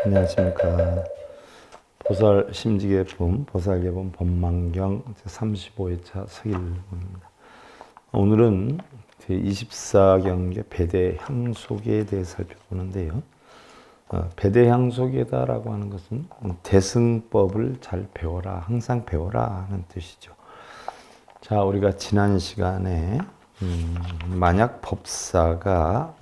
안녕하십니까. 보살 심지개품, 보살개본 법망경 제35회차 서길문입니다. 오늘은 제24경계 배대향속에 대해 살펴보는데요. 배대향속이다라고 하는 것은 대승법을 잘 배워라, 항상 배워라 하는 뜻이죠. 자, 우리가 지난 시간에 만약 법사가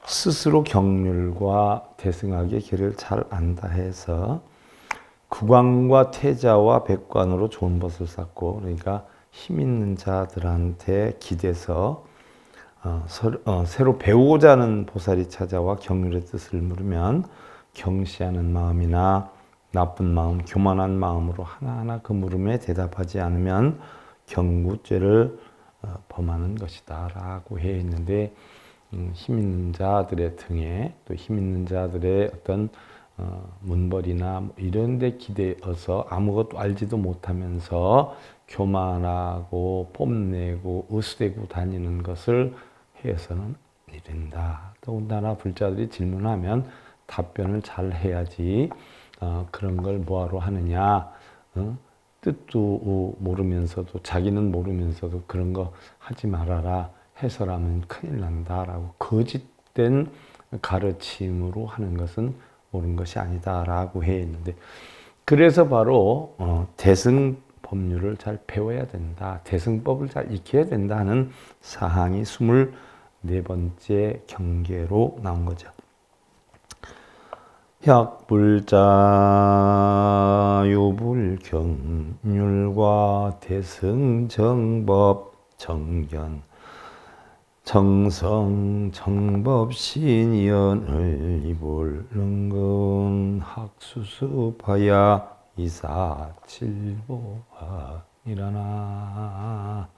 스스로 경률과 대승학의 길을 잘 안다 해서 구관과 태자와 백관으로 좋은 벗을 쌓고, 그러니까 힘 있는 자들한테 기대서 새로 배우고자 하는 보살이 찾아와 경률의 뜻을 물으면 경시하는 마음이나 나쁜 마음, 교만한 마음으로 하나하나 그 물음에 대답하지 않으면 경구죄를 범하는 것이다 라고 해 있는데, 힘 있는 자들의 등에 또 힘 있는 자들의 어떤 문벌이나 이런 데 기대어서 아무것도 알지도 못하면서 교만하고 뽐내고 으스대고 다니는 것을 해서는 안 된다. 더군다나 불자들이 질문하면 답변을 잘 해야지. 그런 걸 뭐하러 하느냐. 뜻도 모르면서도, 자기는 모르면서도 그런 거 하지 말아라. 해설하면 큰일 난다라고 거짓된 가르침으로 하는 것은 옳은 것이 아니다라고 해 있는데, 그래서 바로 대승 법률을 잘 배워야 된다, 대승법을 잘 익혀야 된다 하는 사항이 24번째 경계로 나온 거죠. 혁불자 유불경률과 대승정법 정견 정성 정법신연을 이불능근 학수습하야 이사칠보하니라나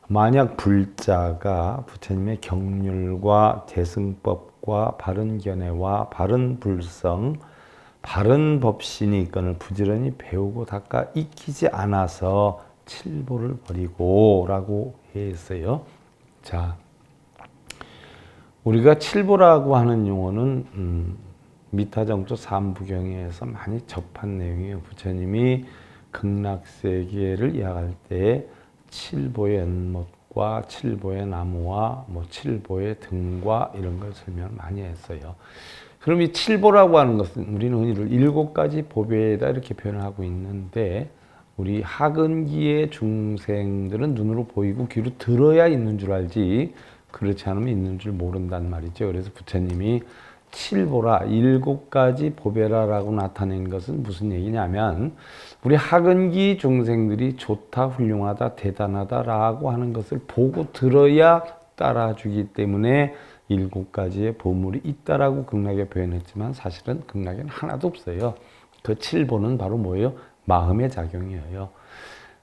만약 불자가 부처님의 경률과 대승법과 바른 견해와 바른 불성, 바른 법신이 있건을 부지런히 배우고 닦아 익히지 않아서 칠보를 버리고 라고 했어요. 자, 우리가 칠보라고 하는 용어는 미타정조 삼부경에서 많이 접한 내용이에요. 부처님이 극락세계를 이야기할 때 칠보의 연못과 칠보의 나무와 칠보의 등과 이런 걸 설명을 많이 했어요. 그럼 이 칠보라고 하는 것은 우리는 흔히를 7가지 보배다 이렇게 표현을 하고 있는데, 우리 하근기의 중생들은 눈으로 보이고 귀로 들어야 있는 줄 알지 그렇지 않으면 있는 줄 모른단 말이죠. 그래서 부처님이 칠보라, 7가지 보배라라고 나타낸 것은 무슨 얘기냐면, 우리 하근기 중생들이 좋다, 훌륭하다, 대단하다라고 하는 것을 보고 들어야 따라주기 때문에 7가지의 보물이 있다라고 극락에 표현했지만 사실은 극락에는 하나도 없어요. 그 칠보는 바로 뭐예요? 마음의 작용이에요.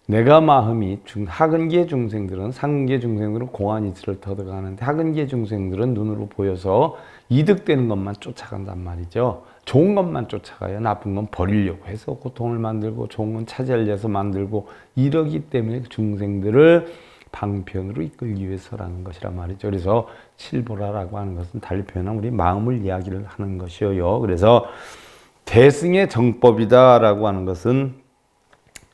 내가 마음이 하근기의 중생들은, 상근기의 중생들은 공안이치를 터득하는데 하근기의 중생들은 눈으로 보여서 이득되는 것만 쫓아간단 말이죠. 좋은 것만 쫓아가요. 나쁜 건 버리려고 해서 고통을 만들고 좋은 건 차지하려고 해서 만들고 이러기 때문에 중생들을 방편으로 이끌기 위해서라는 것이란 말이죠. 그래서 칠보라라고 하는 것은 달리 표현하면 우리 마음을 이야기를 하는 것이에요. 그래서 대승의 정법이다라고 하는 것은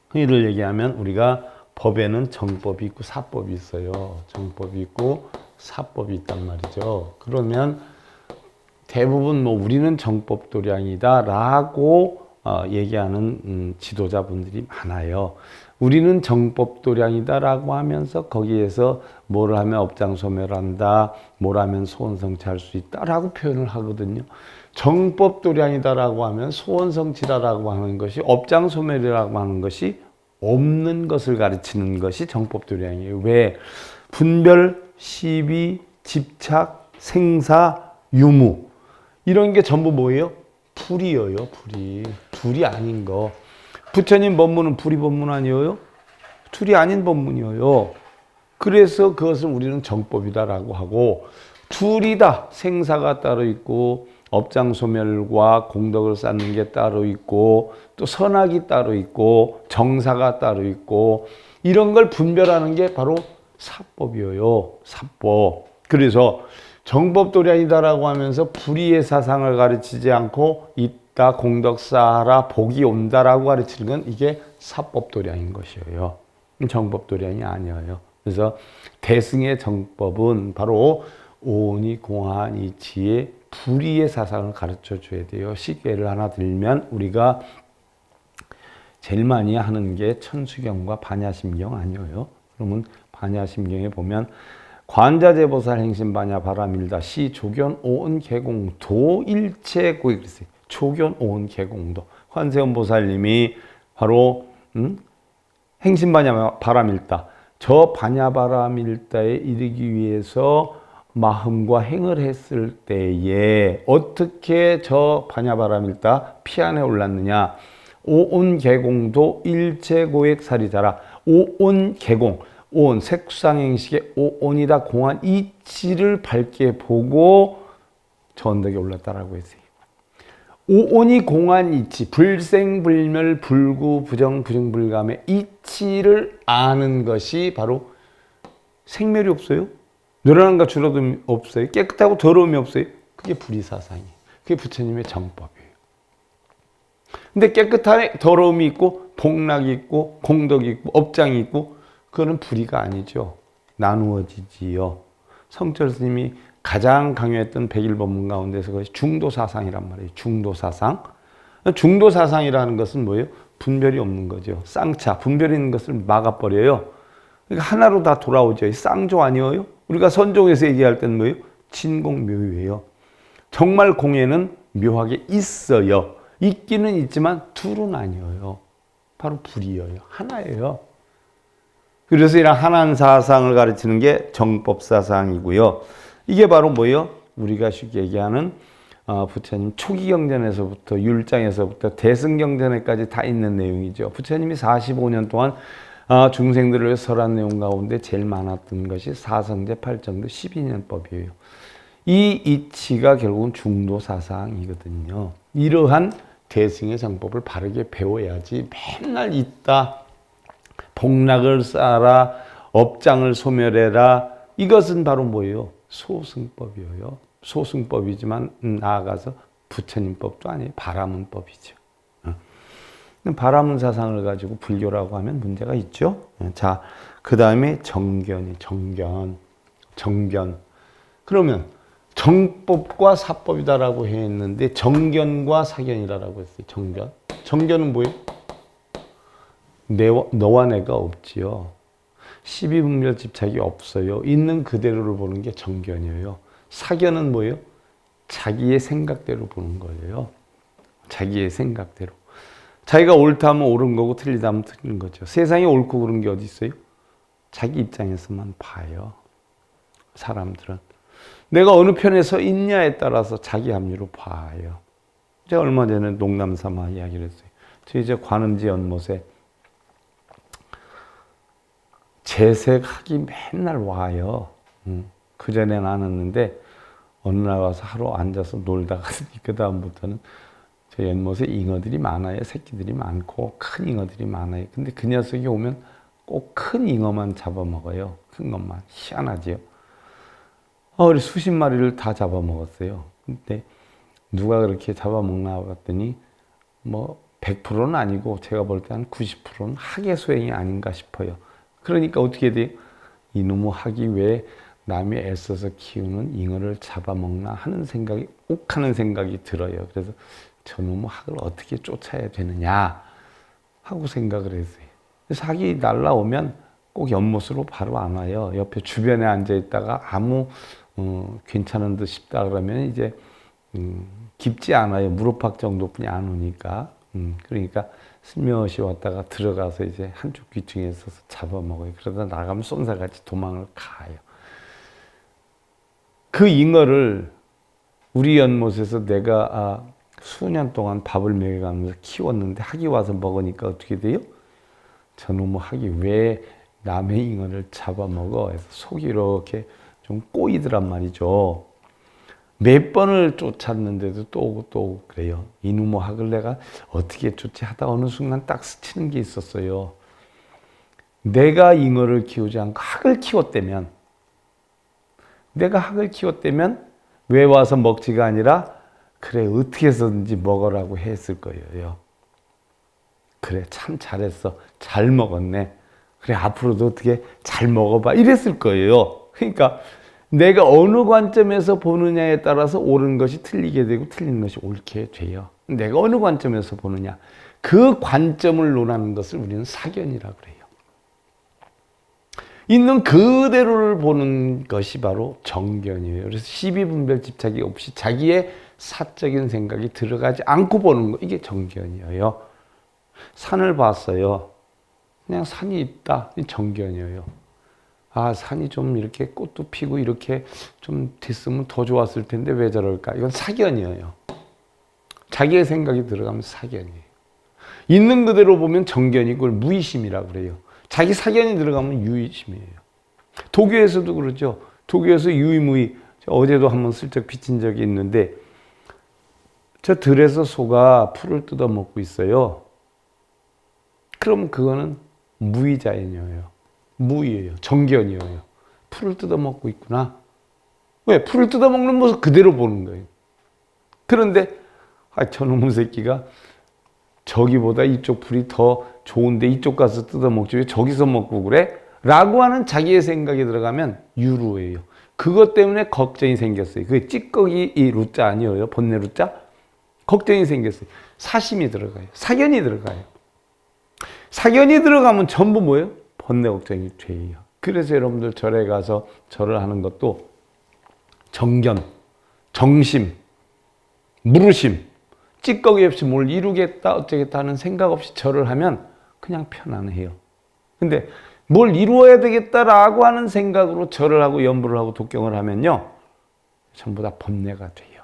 흔히를 얘기하면 우리가 법에는 정법이 있고 사법이 있어요. 정법이 있고 사법이 있단 말이죠. 그러면 대부분 우리는 정법도량이다라고 얘기하는 지도자분들이 많아요. 우리는 정법도량이다라고 하면서 거기에서 뭘 하면 업장소멸한다, 뭘 하면 소원성취할 수 있다라고 표현을 하거든요. 정법도량이다라고 하면 소원성취다라고 하는 것이, 업장소멸이라고 하는 것이 없는 것을 가르치는 것이 정법도량이에요. 왜? 분별, 시비, 집착, 생사, 유무 이런 게 전부 뭐예요? 불이에요. 불이. 둘이 아닌 거. 부처님 법문은 불이 법문 아니에요? 둘이 아닌 법문이에요. 그래서 그것을 우리는 정법이다라고 하고, 둘이다. 생사가 따로 있고 업장 소멸과 공덕을 쌓는 게 따로 있고 또 선악이 따로 있고 정사가 따로 있고 이런 걸 분별하는 게 바로 사법이에요. 사법. 그래서 정법도량이다라고 하면서 불의의 사상을 가르치지 않고 있다 공덕 쌓아라 복이 온다라고 가르치는 건 이게 사법도량인 것이에요. 정법도량이 아니에요. 그래서 대승의 정법은 바로 오온이 공한 이치의 불의의 사상을 가르쳐 줘야 돼요. 쉽게 하나 들면 우리가 제일 많이 하는 게 천수경과 반야심경 아니에요. 그러면 반야심경에 보면 관자재보살 행심반야 바라밀다 시 조견 오은 개공도 일체 고이 그랬어요. 조견 오은 개공도 관세음보살님이 바로 행심반야 바라밀다 저 반야바라밀다에 이르기 위해서 마음과 행을 했을 때에 어떻게 저 반야바라밀다 피안에 올랐느냐. 오온개공도 일체고액사리자라. 오온개공, 오온 색상행식의 오온이다 공한 이치를 밝게 보고 저 언덕에 올랐다라고 했어요. 오온이 공한 이치, 불생불멸 불구 부정 부정불감의 이치를 아는 것이 바로 생멸이 없어요. 늘어난가 줄어듦이 없어요. 깨끗하고 더러움이 없어요. 그게 불의사상이에요. 그게 부처님의 정법이에요. 근데 깨끗한 더러움이 있고 복락이 있고 공덕이 있고 업장이 있고 그거는 불의가 아니죠. 나누어지지요. 성철 스님이 가장 강요했던 백일법문 가운데서 그것이 중도사상이란 말이에요. 중도사상. 중도사상이라는 것은 뭐예요? 분별이 없는 거죠. 쌍차, 분별이 있는 것을 막아버려요. 그러니까 하나로 다 돌아오죠. 쌍조 아니에요? 우리가 선종에서 얘기할 때는 뭐예요? 진공묘유예요. 정말 공예는 묘하게 있어요. 있기는 있지만 둘은 아니에요. 바로 불이에요. 하나예요. 그래서 이런 하나는 사상을 가르치는 게 정법사상이고요. 이게 바로 뭐예요? 우리가 쉽게 얘기하는 부처님 초기 경전에서부터 율장에서부터 대승경전에까지 다 있는 내용이죠. 부처님이 45년 동안 중생들을 위해 설한 내용 가운데 제일 많았던 것이 사성제 8정도 12년법이에요. 이 이치가 결국은 중도사상이거든요. 이러한 대승의 정법을 바르게 배워야지 맨날 있다, 복락을 쌓아라, 업장을 소멸해라. 이것은 바로 뭐예요? 소승법이에요. 소승법이지만 나아가서 부처님법도 아니에요. 바라문법이죠. 바라문 사상을 가지고 불교라고 하면 문제가 있죠. 자, 그 다음에 정견이 정견. 그러면 정법과 사법이다라고 했는데 정견과 사견이라고 했어요. 정견은 뭐예요? 너와 내가 없지요. 십이분별 집착이 없어요. 있는 그대로를 보는 게 정견이에요. 사견은 뭐예요? 자기의 생각대로 보는 거예요. 자기의 생각대로. 자기가 옳다 하면 옳은 거고 틀리다 하면 틀린 거죠. 세상에 옳고 그른 게 어디 있어요? 자기 입장에서만 봐요. 사람들은. 내가 어느 편에 서 있냐에 따라서 자기 합리로 봐요. 제가 얼마 전에 농담 삼아 이야기를 했어요. 저 이제 관음지 연못에 재색학이 맨날 와요. 그전에는 안 왔는데 어느 날 와서 하루 앉아서 놀다가 그 다음부터는 저 연못에 잉어들이 많아요. 새끼들이 많고 큰 잉어들이 많아요. 근데 그 녀석이 오면 꼭 큰 잉어만 잡아먹어요. 큰 것만. 희한하지요. 우리 수십 마리를 다 잡아먹었어요. 근데 누가 그렇게 잡아먹나 봤더니 뭐 100%는 아니고 제가 볼 때 한 90%는 학의 소행이 아닌가 싶어요. 그러니까 어떻게 돼요? 이놈의 학이 왜 남이 애써서 키우는 잉어를 잡아먹나 하는 생각이 욱하는 생각이 들어요. 그래서 저놈의 학을 어떻게 쫓아야 되느냐 하고 생각을 했어요. 그래서 학이 날라오면 꼭 연못으로 바로 안 와요. 옆에 주변에 앉아 있다가 아무 괜찮은 듯 싶다 그러면 이제 깊지 않아요. 무릎팍 정도뿐이 안 오니까. 그러니까 슬며시 왔다가 들어가서 이제 한쪽 귀퉁이에 서서 잡아먹어요. 그러다 나가면 쏜살같이 도망을 가요. 그 잉어를 우리 연못에서 내가 수년 동안 밥을 먹여가면서 키웠는데 학이 와서 먹으니까 어떻게 돼요? 저놈의 학이 왜 남의 잉어를 잡아먹어? 해서 속이 이렇게 좀 꼬이더란 말이죠. 몇 번을 쫓았는데도 또 오고 또 오고 그래요. 이놈의 학을 내가 어떻게 쫓지 하다 어느 순간 딱 스치는 게 있었어요. 내가 잉어를 키우지 않고 학을 키웠다면, 내가 학을 키웠다면 왜 와서 먹지가 아니라 그래 어떻게 해서든지 먹으라고 했을 거예요. 그래 참 잘했어, 잘 먹었네, 그래 앞으로도 어떻게 잘 먹어봐 이랬을 거예요. 그러니까 내가 어느 관점에서 보느냐에 따라서 옳은 것이 틀리게 되고 틀린 것이 옳게 돼요. 내가 어느 관점에서 보느냐, 그 관점을 논하는 것을 우리는 사견이라고 그래요. 있는 그대로를 보는 것이 바로 정견이에요. 그래서 시비분별 집착이 없이 자기의 사적인 생각이 들어가지 않고 보는 거, 이게 정견이에요. 산을 봤어요. 그냥 산이 있다, 이 정견이에요. 아, 산이 좀 이렇게 꽃도 피고 이렇게 좀 됐으면 더 좋았을 텐데 왜 저럴까? 이건 사견이에요. 자기의 생각이 들어가면 사견이에요. 있는 그대로 보면 정견이고 그걸 무의심이라고 그래요. 자기 사견이 들어가면 유의심이에요. 도교에서도 그러죠. 도교에서 유의무의, 어제도 한번 슬쩍 비친 적이 있는데, 저 들에서 소가 풀을 뜯어 먹고 있어요. 그럼 그거는 무의자연이에요. 무의예요. 정견이에요. 풀을 뜯어 먹고 있구나. 왜? 풀을 뜯어 먹는 모습 그대로 보는 거예요. 그런데 저놈의 새끼가 저기보다 이쪽 풀이 더 좋은데 이쪽 가서 뜯어 먹지 왜 저기서 먹고 그래? 라고 하는 자기의 생각이 들어가면 유루예요. 그것 때문에 걱정이 생겼어요. 그게 찌꺼기 이 루자 아니에요. 번뇌 루자? 걱정이 생겼어요. 사심이 들어가요. 사견이 들어가요. 사견이 들어가면 전부 뭐예요? 번뇌 걱정이 돼요. 그래서 여러분들 절에 가서 절을 하는 것도 정견, 정심, 무르심, 찌꺼기 없이 뭘 이루겠다 어쩌겠다 하는 생각 없이 절을 하면 그냥 편안해요. 근데 뭘 이루어야 되겠다라고 하는 생각으로 절을 하고 연부를 하고 독경을 하면요, 전부 다 번뇌가 돼요.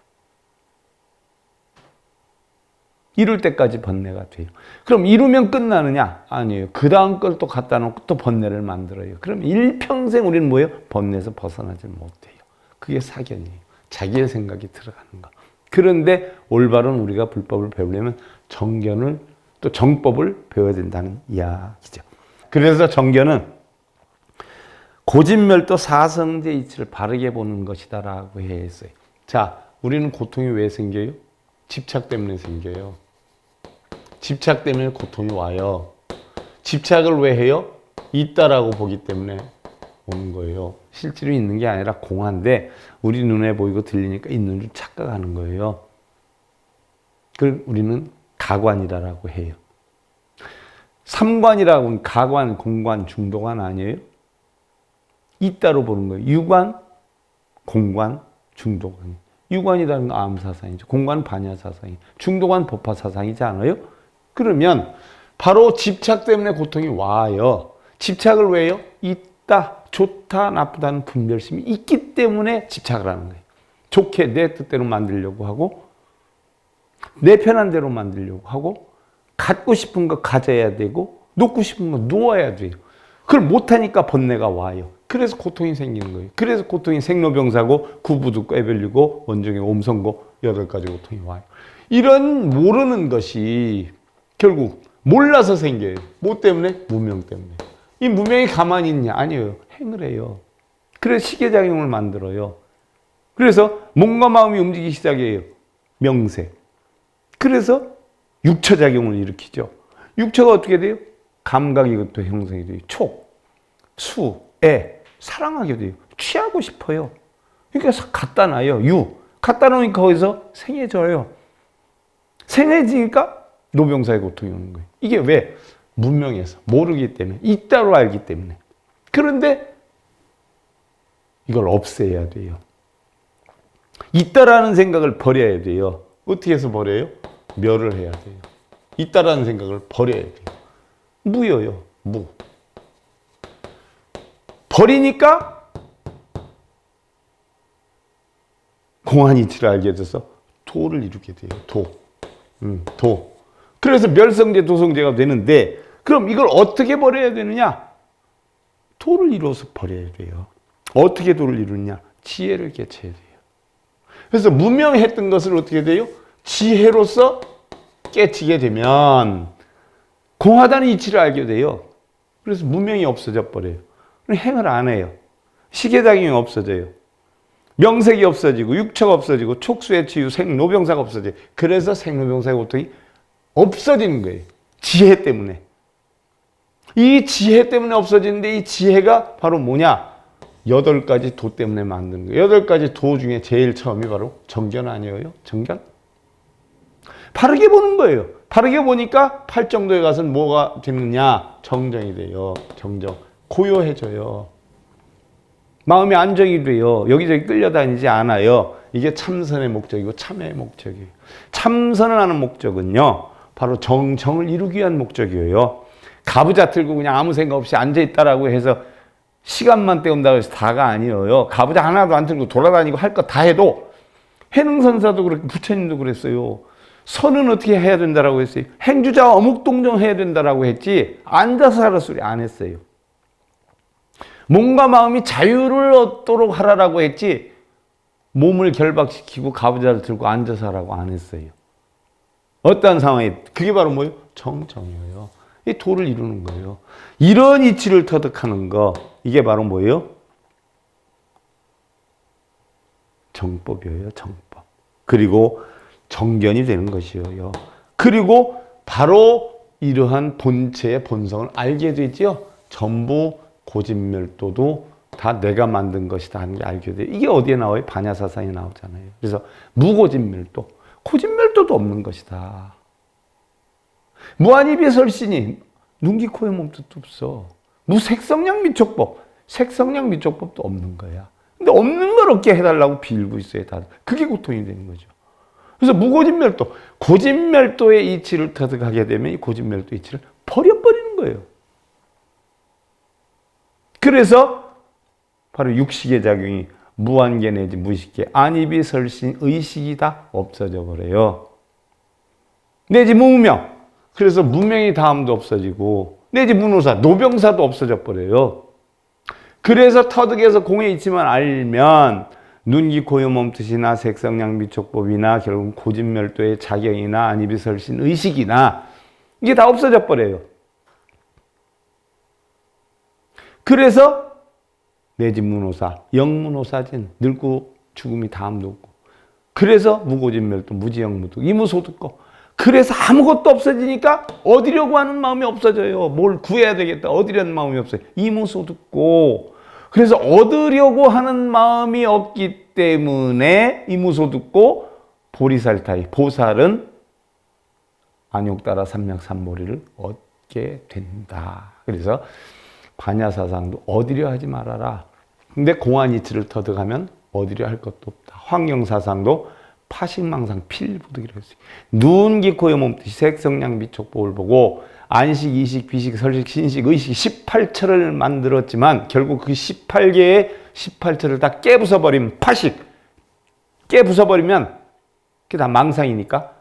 이룰 때까지 번뇌가 돼요. 그럼 이루면 끝나느냐? 아니에요. 그 다음 걸 또 갖다 놓고 또 번뇌를 만들어요. 그럼 일평생 우리는 뭐예요? 번뇌에서 벗어나지 못해요. 그게 사견이에요. 자기의 생각이 들어가는 거. 그런데 올바른 우리가 불법을 배우려면 정견을 또 정법을 배워야 된다는 이야기죠. 그래서 정견은 고진멸도 사성제 이치를 바르게 보는 것이다라고 했어요. 자, 우리는 고통이 왜 생겨요? 집착 때문에 생겨요. 집착 때문에 고통이 와요. 집착을 왜 해요? 있다라고 보기 때문에 오는 거예요. 실제로 있는 게 아니라 공한데 우리 눈에 보이고 들리니까 있는 줄 착각하는 거예요. 그걸 우리는 가관이라고 해요. 삼관이라고 하면 가관, 공관, 중도관 아니에요? 있다로 보는 거예요. 유관, 공관, 중도관. 유관이라는 건 암사상이죠. 공관은 반야사상이죠. 중도관 법화사상이지 않아요? 그러면 바로 집착 때문에 고통이 와요. 집착을 왜 해요? 있다, 좋다, 나쁘다는 분별심이 있기 때문에 집착을 하는 거예요. 좋게 내 뜻대로 만들려고 하고 내 편한 대로 만들려고 하고 갖고 싶은 거 가져야 되고 놓고 싶은 거 놓아야 돼요. 그걸 못하니까 번뇌가 와요. 그래서 고통이 생기는 거예요. 그래서 고통이 생로병사고 구부도 꾀별리고 원종의 옴성고 8가지 고통이 와요. 이런 모르는 것이 결국 몰라서 생겨요. 뭐 때문에? 무명 때문에. 이 무명이 가만히 있냐? 아니에요. 행을 해요. 그래서 시계작용을 만들어요. 그래서 몸과 마음이 움직이기 시작해요. 명세. 그래서 육처작용을 일으키죠. 육처가 어떻게 돼요? 감각이 그것도 형성이 돼요. 촉, 수, 애, 사랑하게 돼요. 취하고 싶어요. 그러니까 갖다 놔요. 유. 갖다 놓으니까 거기서 생해져요. 생해지니까 노병사의 고통이 오는 거예요. 이게 왜? 문명에서 모르기 때문에, 있다로 알기 때문에. 그런데 이걸 없애야 돼요. 있다라는 생각을 버려야 돼요. 어떻게 해서 버려요? 멸을 해야 돼요. 있다라는 생각을 버려야 돼요. 무여요. 무. 버리니까 공한이치를 알게 돼서 도를 이루게 돼요. 도. 그래서 멸성제, 도성제가 되는데 그럼 이걸 어떻게 버려야 되느냐? 도를 이루어서 버려야 돼요. 어떻게 도를 이루느냐? 지혜를 개최해야 돼요. 그래서 무명했던 것을 어떻게 돼요? 지혜로서 깨치게 되면 공하다는 이치를 알게 돼요. 그래서 무명이 없어져 버려요. 행을 안 해요. 시계작용이 없어져요. 명색이 없어지고 육처가 없어지고 촉수의 치유 생로병사가 없어져요. 그래서 생로병사의 고통이 없어지는 거예요. 지혜 때문에. 이 지혜 때문에 없어지는데 이 지혜가 바로 뭐냐? 8가지 도 때문에 만든 거예요. 8가지 도 중에 제일 처음이 바로 정견 아니에요? 정견? 바르게 보는 거예요. 바르게 보니까 팔정도에 가서는 뭐가 되느냐? 정정이 돼요. 정정. 고요해져요. 마음이 안정이 돼요. 여기저기 끌려다니지 않아요. 이게 참선의 목적이고 참회의 목적이에요. 참선을 하는 목적은요. 바로 정을 이루기 위한 목적이에요. 가부좌 틀고 그냥 아무 생각 없이 앉아있다라고 해서 시간만 때운다고 해서 다가 아니에요. 가부좌 하나도 안 틀고 돌아다니고 할 거 다 해도 해능선사도 그렇게 부처님도 그랬어요. 선은 어떻게 해야 된다라고 했어요. 행주자 어묵동정 해야 된다라고 했지 앉아서 하라 소리 안 했어요. 몸과 마음이 자유를 얻도록 하라라고 했지 몸을 결박시키고 가부좌를 들고 앉아서 하라고 안 했어요. 어떠한 상황에 그게 바로 뭐예요? 정이에요. 이 도를 이루는 거예요. 이런 이치를 터득하는 거 이게 바로 뭐예요? 정법이에요. 정법. 그리고 정견이 되는 것이에요. 그리고 바로 이러한 본체의 본성을 알게 되죠. 전부 고진멸도도 다 내가 만든 것이다 하는 게 알게 돼요. 이게 어디에 나와요? 반야사상에 나오잖아요. 그래서 무고진멸도, 고진멸도도 없는 것이다. 무한이비설신이 눈기 코의 몸뜻도 없어. 무색성량 미촉법, 색성량 미촉법도 없는 거야. 근데 없는 걸 얻게 해달라고 빌고 있어요. 다들. 그게 고통이 되는 거죠. 그래서 무고진멸도, 고진멸도의 이치를 터득하게 되면 이 고진멸도 이치를 버려버리는 거예요. 그래서 바로 육식의 작용이 무한계 내지 무식계, 안이비설신, 의식이 다 없어져 버려요. 내지 무명, 그래서 무명이 다음도 없어지고 내지 무노사, 노병사도 없어져 버려요. 그래서 터득해서 공의 이치만 알면 눈기 고요 몸뜻이나 색성량 미촉법이나 결국 고진멸도의 작용이나 안이비설신, 의식이나 이게 다 없어져 버려요. 그래서 내지 무노사, 영무노사진, 늙고 죽음이 다음도 없고 그래서 무고진멸도, 무지영무도, 이무소득고 그래서 아무것도 없어지니까 얻으려고 하는 마음이 없어져요. 뭘 구해야 되겠다. 얻으려는 마음이 없어요. 이무소득고 그래서 얻으려고 하는 마음이 없기 때문에 이무소득고 보리살타이, 보살은 안욕따라 삼맥삼모리를 얻게 된다. 그래서 반야사상도 얻으려 하지 말아라. 근데 공안이치를 터득하면 얻으려 할 것도 없다. 환경사상도 파식망상 필부득이라고 했어요. 눈, 귀, 코의 몸뜻이 색성량 미촉법을 보고 안식, 이식, 비식, 설식, 신식, 의식 18처를 만들었지만 결국 그 18개의 18처를 다 깨부숴버리면 파식, 깨부숴버리면 그게 다 망상이니까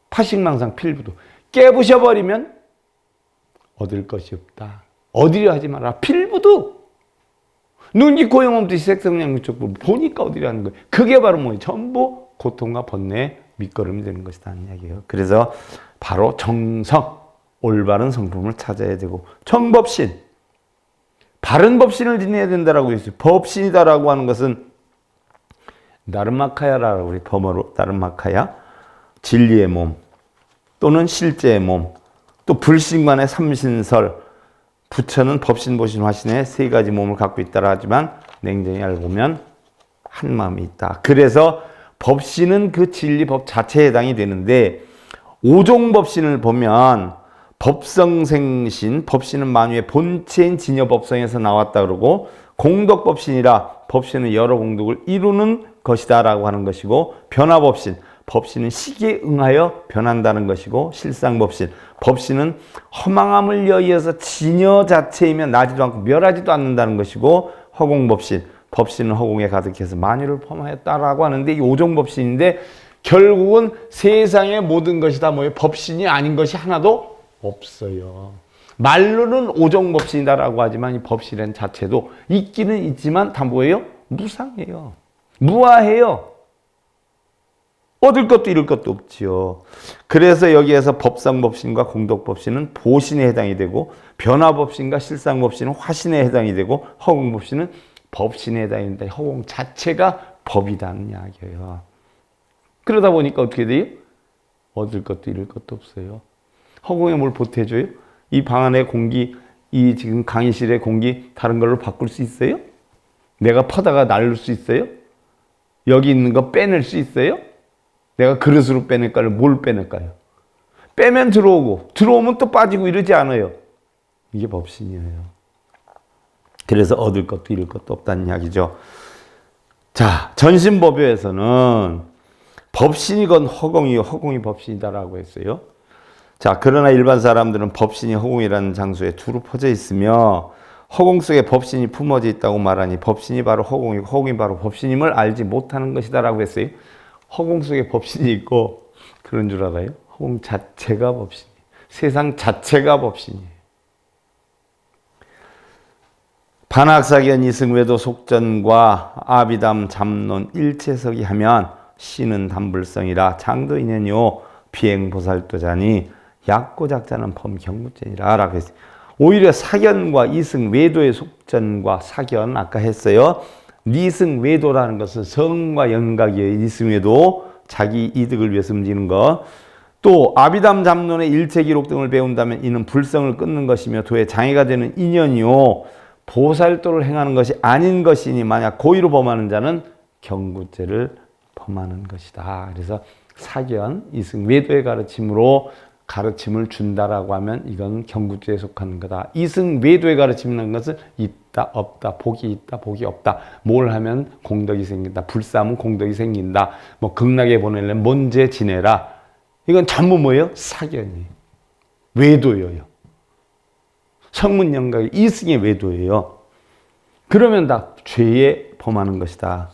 파식망상 필부득. 깨부셔버리면 얻을 것이 없다. 얻으려 하지 마라. 필부득. 눈, 귀, 코, 영, 몸뜻이 색성량 미촉법을 보니까 얻으려 하는 거예요. 그게 바로 뭐예요? 전부 고통과 번뇌의 밑거름이 되는 것이다 하는 이야기예요. 그래서 바로 정성, 올바른 성품을 찾아야 되고 정법신, 바른 법신을 지내야 된다라고 했어요. 법신이다라고 하는 것은 나름마카야라고 우리 범어로 나름마카야, 진리의 몸 또는 실제의 몸, 또 불신관의 삼신설, 부처는 법신, 보신, 화신의 세 가지 몸을 갖고 있다라 하지만 냉정히 알고 보면 한 마음이 있다. 그래서 법신은 그 진리법 자체에 해당이 되는데 오종법신을 보면 법성생신, 법신은 만유의 본체인 진여법성에서 나왔다 그러고 공덕법신이라 법신은 여러 공덕을 이루는 것이다 라고 하는 것이고 변화법신, 법신은 시기에 응하여 변한다는 것이고 실상법신, 법신은 허망함을 여의어서 진여 자체이면 나지도 않고 멸하지도 않는다는 것이고 허공법신, 법신은 허공에 가득해서 만유를 범하였다라고 하는데 이 오종법신인데 결국은 세상의 모든 것이 다 뭐예요? 법신이 아닌 것이 하나도 없어요. 말로는 오종법신이다라고 하지만 이 법신은 자체도 있기는 있지만 다 뭐예요? 무상해요. 무아해요. 얻을 것도 잃을 것도 없지요. 그래서 여기에서 법상법신과 공덕법신은 보신에 해당이 되고, 변화법신과 실상법신은 화신에 해당이 되고, 허공법신은 법신에 해당이 된다. 허공 자체가 법이라는 이야기예요. 그러다 보니까 어떻게 돼요? 얻을 것도 잃을 것도 없어요. 허공에 뭘 보태줘요? 이 방 안의 공기, 이 지금 강의실의 공기 다른 걸로 바꿀 수 있어요? 내가 퍼다가 날릴 수 있어요? 여기 있는 거 빼낼 수 있어요? 내가 그릇으로 빼낼까요? 뭘 빼낼까요? 빼면 들어오고, 들어오면 또 빠지고 이러지 않아요. 이게 법신이에요. 그래서 얻을 것도 잃을 것도 없다는 이야기죠. 자, 전신법요에서는 법신이건 허공이, 허공이 법신이다라고 했어요. 자, 그러나 일반 사람들은 법신이 허공이라는 장소에 두루 퍼져 있으며 허공 속에 법신이 품어져 있다고 말하니 법신이 바로 허공이고 허공이 바로 법신임을 알지 못하는 것이다라고 했어요. 허공 속에 법신이 있고 그런 줄 알아요? 허공 자체가 법신이에요. 세상 자체가 법신이에요. 반학사견 이승외도 속전과 아비담 잠론 일체석이 하면 신은 담불성이라 장도인연요 비행보살도자니 약고작자는 범경무죄니라 라고 했어요. 오히려 사견과 이승 외도의 속전과 사견 아까 했어요. 이승 외도라는 것은 성과 연각이에요. 이승 외도 자기 이득을 위해서 움직이는 것. 또 아비담 잠론의 일체 기록 등을 배운다면 이는 불성을 끊는 것이며 도에 장애가 되는 인연이요 보살도를 행하는 것이 아닌 것이니 만약 고의로 범하는 자는 경구죄를 범하는 것이다. 그래서 사견, 이승 외도의 가르침으로 가르침을 준다라고 하면 이건 경구죄에 속하는 거다. 이승 외도의 가르침이라는 것은 있다, 없다, 복이 있다, 복이 없다. 뭘 하면 공덕이 생긴다. 불사하면 공덕이 생긴다. 뭐 극락에 보내려면 먼저 지내라. 이건 전부 뭐예요? 사견이에요. 외도예요. 성문연각의 이승의 외도예요. 그러면 다 죄에 범하는 것이다.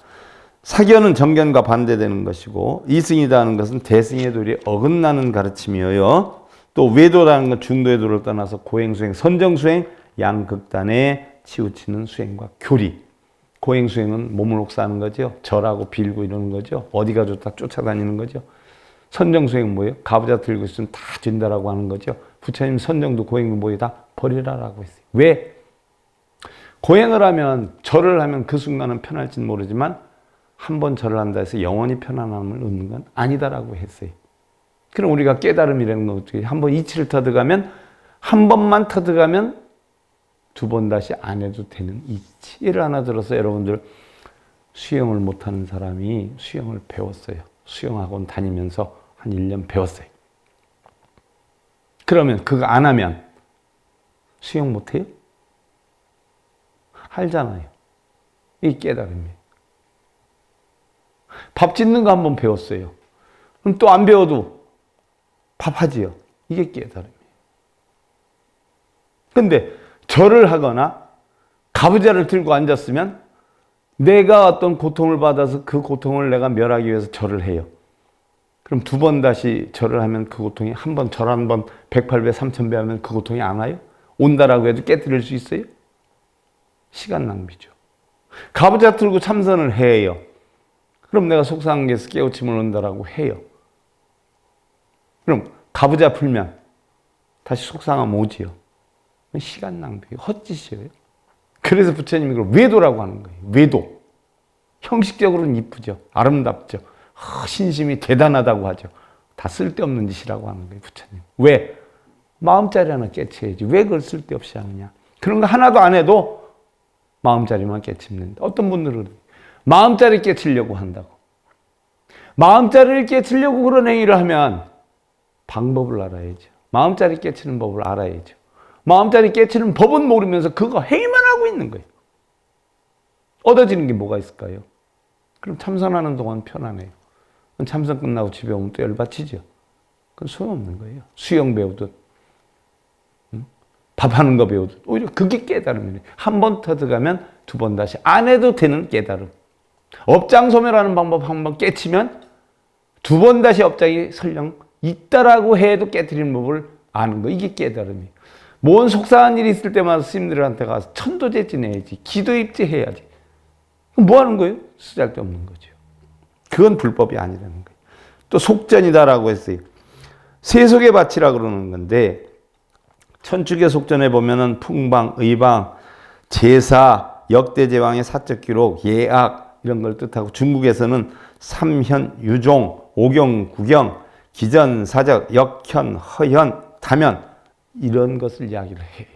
사견은 정견과 반대되는 것이고 이승이다 하는 것은 대승의 도리에 어긋나는 가르침이에요. 또 외도라는 건 중도의 도를 떠나서 고행수행, 선정수행, 양극단에 치우치는 수행과 교리. 고행수행은 몸을 옥사하는 거죠. 절하고 빌고 이러는 거죠. 어디가 좋다 쫓아다니는 거죠. 선정수행은 뭐예요? 가부좌 들고 있으면 다 준다라고 하는 거죠. 부처님 선정도 고행도 뭐예요? 다 버리라라고 했어요. 왜? 고행을 하면 절을 하면 그 순간은 편할지는 모르지만 한 번 절을 한다 해서 영원히 편안함을 얻는 건 아니다라고 했어요. 그럼 우리가 깨달음이라는 건 어떻게 한 번 이치를 터득하면 한 번만 터득하면 두 번 다시 안 해도 되는 이치. 예를 하나 들어서 여러분들 수영을 못하는 사람이 수영을 배웠어요. 수영학원 다니면서 한 1년 배웠어요. 그러면 그거 안 하면 수영 못해요? 알잖아요. 이게 깨달음이에요. 밥 짓는 거 한번 배웠어요. 그럼 또 안 배워도 밥하지요. 이게 깨달음이에요. 근데 절을 하거나 가부좌를 들고 앉았으면 내가 어떤 고통을 받아서 그 고통을 내가 멸하기 위해서 절을 해요. 그럼 두 번 다시 절을 하면 그 고통이 한 번 절 한 번 108배 3000배 하면 그 고통이 안 와요? 온다라고 해도 깨뜨릴 수 있어요? 시간 낭비죠. 가부좌 들고 참선을 해요. 그럼 내가 속상한 게 있어 깨우침을 얻는다라고 해요. 그럼 가부좌 풀면 다시 속상하면 오지요. 시간 낭비, 헛짓이에요. 그래서 부처님이 그걸 외도라고 하는 거예요. 외도. 형식적으로는 이쁘죠. 아름답죠. 신심이 대단하다고 하죠. 다 쓸데없는 짓이라고 하는 거예요. 부처님. 왜? 마음자리 하나 깨쳐야지. 왜 그걸 쓸데없이 하느냐. 그런 거 하나도 안 해도 마음자리만 깨치는데 어떤 분들은 마음자리 깨치려고 한다고. 마음자리를 깨치려고 그런 행위를 하면 방법을 알아야죠. 마음자리 깨치는 법을 알아야죠. 마음자리 깨치는 법은 모르면서 그거 행위만 하고 있는 거예요. 얻어지는 게 뭐가 있을까요? 그럼 참선하는 동안 편안해요. 참선 끝나고 집에 오면 또 열받치죠. 그건 소용없는 거예요. 수영 배우듯 밥하는 거 배우듯 오히려 그게 깨달음이에요. 한 번 터득하면 두 번 다시 안 해도 되는 깨달음. 업장소멸하는 방법 한 번 깨치면 두 번 다시 업장이 설령 있다라고 해도 깨트리는 법을 아는 거. 이게 깨달음이에요. 뭔 속상한 일이 있을 때마다 스님들한테 가서 천도제 지내야지. 기도입제 해야지. 그럼 뭐 하는 거예요? 쓰잘데없는 거죠. 그건 불법이 아니라는 거예요. 또 속전이다라고 했어요. 세속의 밭이라 그러는 건데 천축의 속전에 보면은 풍방, 의방, 제사, 역대제왕의 사적 기록, 예악 이런 걸 뜻하고 중국에서는 삼현, 유종, 오경, 구경, 기전, 사적, 역현, 허현, 다면 이런 것을 이야기를 해요.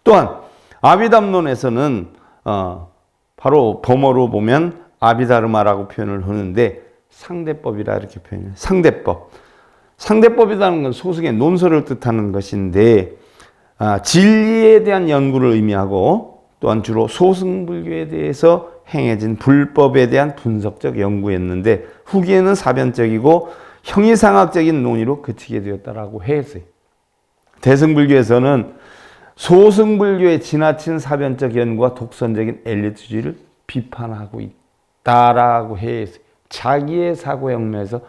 또한 아비담론에서는 바로 범어로 보면 아비다르마라고 표현을 하는데 상대법이라 이렇게 표현해요. 상대법. 상대법이라는 건 소승의 논설을 뜻하는 것인데 진리에 대한 연구를 의미하고 또한 주로 소승불교에 대해서 행해진 불법에 대한 분석적 연구였는데 후기에는 사변적이고 형이상학적인 논의로 그치게 되었다라고 했어요. 대승불교에서는 소승불교의 지나친 사변적 연구와 독선적인 엘리트주의를 비판하고 있다라고 했어요. 자기의 사고형면에서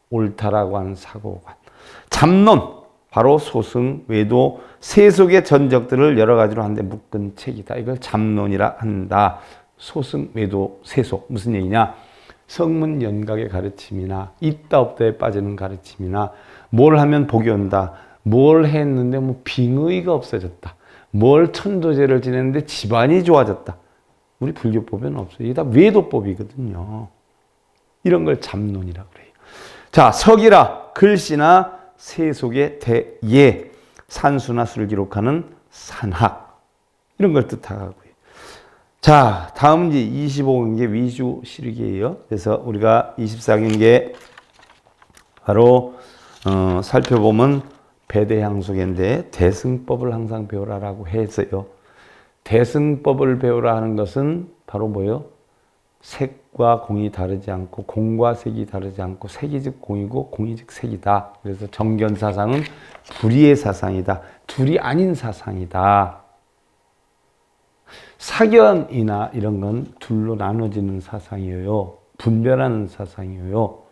옳다라고 하는 사고관. 잠론, 바로 소승, 외도, 세속의 전적들을 여러 가지로 한데 묶은 책이다. 이걸 잠론이라 한다. 소승, 외도, 세속. 무슨 얘기냐? 성문 연각의 가르침이나 있다 없다에 빠지는 가르침이나 뭘 하면 복이 온다. 뭘 했는데 뭐 빙의가 없어졌다. 뭘 천도제를 지냈는데 집안이 좋아졌다. 우리 불교법에는 없어요. 이게 다 외도법이거든요. 이런 걸 잠론이라고 그래요. 자, 석이라 글씨나 세속의 대예, 산수나 수를 기록하는 산학 이런 걸 뜻하고요. 자, 다음 이제 25경계 위주 실기예요. 그래서 우리가 24경계 바로 살펴보면 배대향속인데 대승법을 항상 배우라라고 했어요. 대승법을 배우라 하는 것은 바로 뭐예요? 색과 공이 다르지 않고 공과 색이 다르지 않고 색이 즉 공이고 공이 즉 색이다. 그래서 정견사상은 불의의 사상이다. 둘이 아닌 사상이다. 사견이나 이런 건 둘로 나눠지는 사상이에요. 분별하는 사상이에요.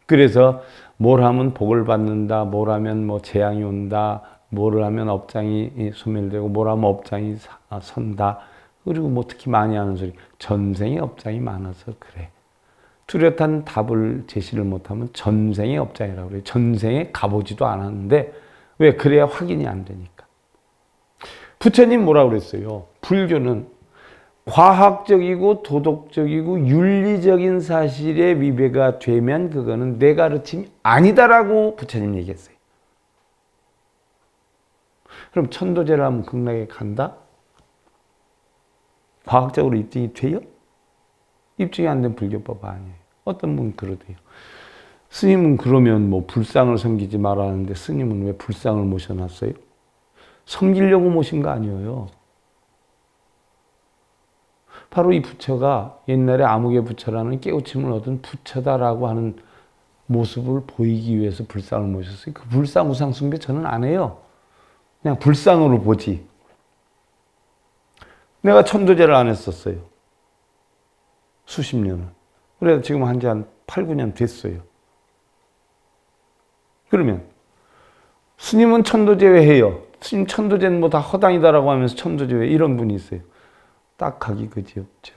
그래서 뭘 하면 복을 받는다. 뭘 하면 뭐 재앙이 온다. 뭘 하면 업장이 소멸되고 뭘 하면 업장이 선다. 그리고 뭐 특히 많이 하는 소리. 전생에 업장이 많아서 그래. 뚜렷한 답을 제시를 못하면 전생의 업장이라고 그래요. 전생에 가보지도 않았는데 왜? 그래야 확인이 안 되니까. 부처님 뭐라고 그랬어요? 불교는 과학적이고 도덕적이고 윤리적인 사실에 위배가 되면 그거는 내 가르침이 아니다라고 부처님 얘기했어요. 그럼 천도제를 하면 극락에 간다? 과학적으로 입증이 돼요? 입증이 안 된 불교법 아니에요. 어떤 분은 그러대요. 스님은 그러면 뭐 불상을 섬기지 말라는데 스님은 왜 불상을 모셔놨어요? 섬기려고 모신 거 아니에요. 바로 이 부처가 옛날에 아무개 부처라는 깨우침을 얻은 부처다라고 하는 모습을 보이기 위해서 불상을 모셨어요. 그 불상 우상 숭배 저는 안 해요. 그냥 불상으로 보지. 내가 천도제를 안 했었어요. 수십 년을. 그래서 지금 한 8, 9년 됐어요. 그러면 스님은 천도제 왜 해요? 스님 천도제는 뭐 다 허당이다라고 하면서 천도제 왜 이런 분이 있어요. 딱하기 그지없죠.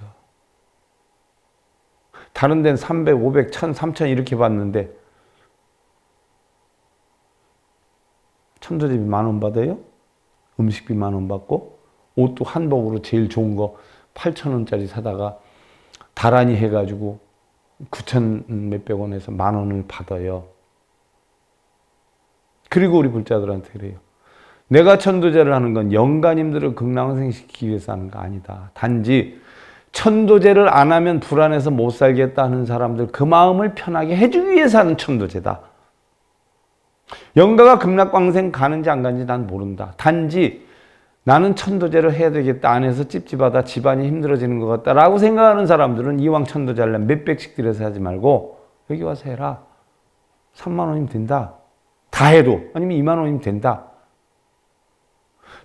다른 데는 300, 500, 1000, 3000 이렇게 받는데 천도제비 10,000원 받아요? 음식비 10,000원 받고 옷도 한복으로 제일 좋은 거 8,000원짜리 사다가 다란이 해가지고 9,000 몇백 원에서 10,000원을 받아요. 그리고 우리 불자들한테 그래요. 내가 천도제를 하는 건 영가님들을 극락생시키기 위해서 하는 거 아니다. 단지 천도제를 안 하면 불안해서 못 살겠다 하는 사람들 그 마음을 편하게 해주기 위해서 하는 천도제다. 영가가 극락광생 가는지 안 가는지 난 모른다. 단지 나는 천도제를 해야 되겠다. 안 해서 찝찝하다. 집안이 힘들어지는 것 같다. 라고 생각하는 사람들은 이왕 천도제 하려면 몇백씩 들여서 하지 말고 여기 와서 해라. 3만 원이면 된다. 다 해도. 아니면 2만 원이면 된다.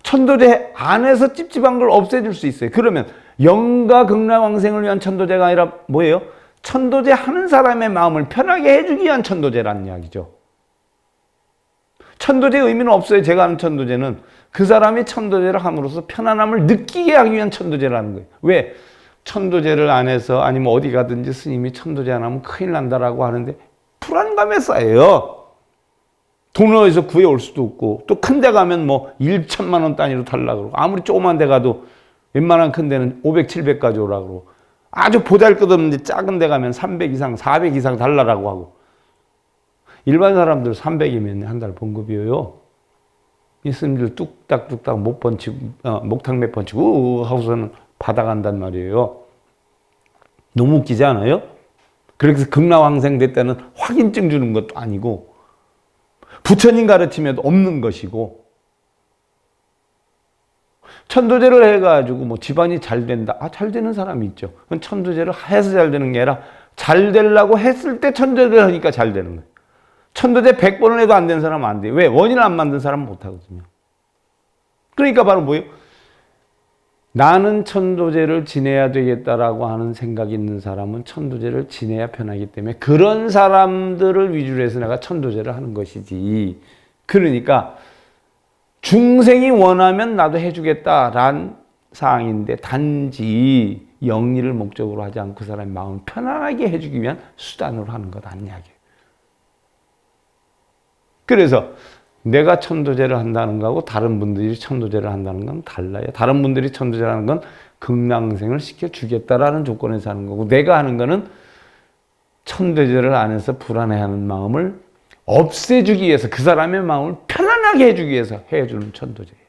천도제 안에서 찝찝한 걸 없애줄 수 있어요. 그러면 영가 극락왕생을 위한 천도제가 아니라 뭐예요? 천도제 하는 사람의 마음을 편하게 해주기 위한 천도제라는 이야기죠. 천도제의 의미는 없어요. 제가 하는 천도제는 그 사람이 천도제를 함으로써 편안함을 느끼게 하기 위한 천도제라는 거예요. 왜? 천도제를 안 해서 아니면 어디 가든지 스님이 천도제 안 하면 큰일 난다라고 하는데 불안감에 쌓여요. 돈을 어디서 구해올 수도 없고 또 큰 데 가면 뭐 1천만 원 단위로 달라고 그러고 아무리 조그만 데 가도 웬만한 큰 데는 500, 700까지 오라고 그러고 아주 보잘것없는 작은 데 가면 300 이상, 400 이상 달라고 하고 일반 사람들 300이면 한 달 봉급이에요. 이 스님들 뚝딱뚝딱 목탁 몇 번 치고 하고서는 받아간단 말이에요. 너무 웃기지 않아요? 그래서 극락황생 됐다는 확인증 주는 것도 아니고 부처님 가르침에도 없는 것이고 천도제를 해가지고 뭐 집안이 잘 된다. 잘 되는 사람이 있죠. 그건 천도제를 해서 잘 되는 게 아니라 잘 되려고 했을 때 천도제를 하니까 잘 되는 거예요. 천도제 100번을 해도 안 되는 사람은 안 돼요. 왜? 원인을 안 만든 사람은 못 하거든요. 그러니까 바로 뭐예요? 나는 천도제를 지내야 되겠다라고 하는 생각이 있는 사람은 천도제를 지내야 편하기 때문에 그런 사람들을 위주로 해서 내가 천도제를 하는 것이지. 그러니까 중생이 원하면 나도 해주겠다라는 사항인데 단지 영리를 목적으로 하지 않고 그 사람의 마음을 편안하게 해주기 위한 수단으로 하는 것 아니냐고요. 그래서 내가 천도제를 한다는 거하고 다른 분들이 천도제를 한다는 건 달라요. 다른 분들이 천도제를 하는 건 극락생을 시켜주겠다라는 조건에서 하는 거고 내가 하는 거는 천도제를 안 해서 불안해하는 마음을 없애주기 위해서 그 사람의 마음을 편안하게 해주기 위해서 해주는 천도제예요.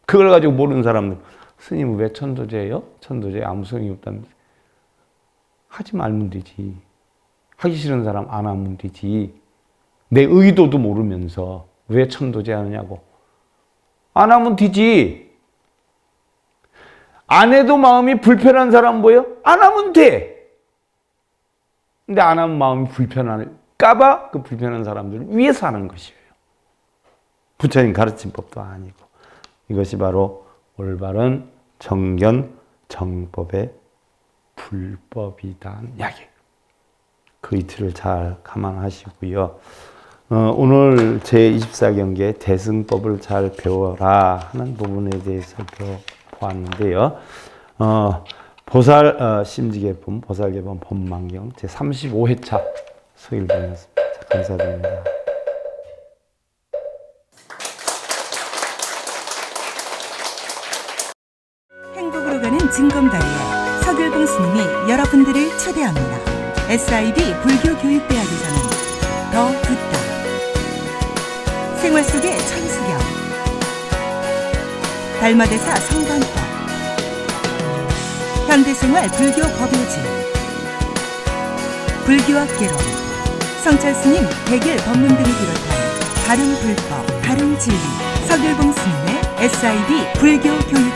그걸 가지고 모르는 사람들 스님은 왜 천도제예요? 천도제에 아무 소용이 없다면서. 하지 말면 되지. 하기 싫은 사람 안 하면 되지. 내 의도도 모르면서 왜 천도제 하느냐고. 안 하면 되지. 안 해도 마음이 불편한 사람 뭐예요? 안 하면 돼. 근데 안 하면 마음이 불편할까봐 그 불편한 사람들을 위해서 하는 것이에요. 부처님 가르침법도 아니고. 이것이 바로 올바른 정견, 정법의 불법이다. 이야기예요. 그 이틀을 잘 감안하시고요. 오늘 제24경기에 대승법을 잘 배워라 하는 부분에 대해서 보았는데요. 심지개품, 보살개품, 법망경 제35회차 서일봉이었습니다. 감사드립니다. 행복으로 가는 징검다리에 서길봉 스님이 여러분들을 초대합니다. SIB 불교교육대학에서는 더 듣다, 생활 속의 천수경, 달마대사 성관법, 현대생활 불교 법요지, 불교학 개론, 성찰스님 백일 법문 등을 비롯한 다른 불법, 다른 진리, 서길봉 스님의 SIB 불교교육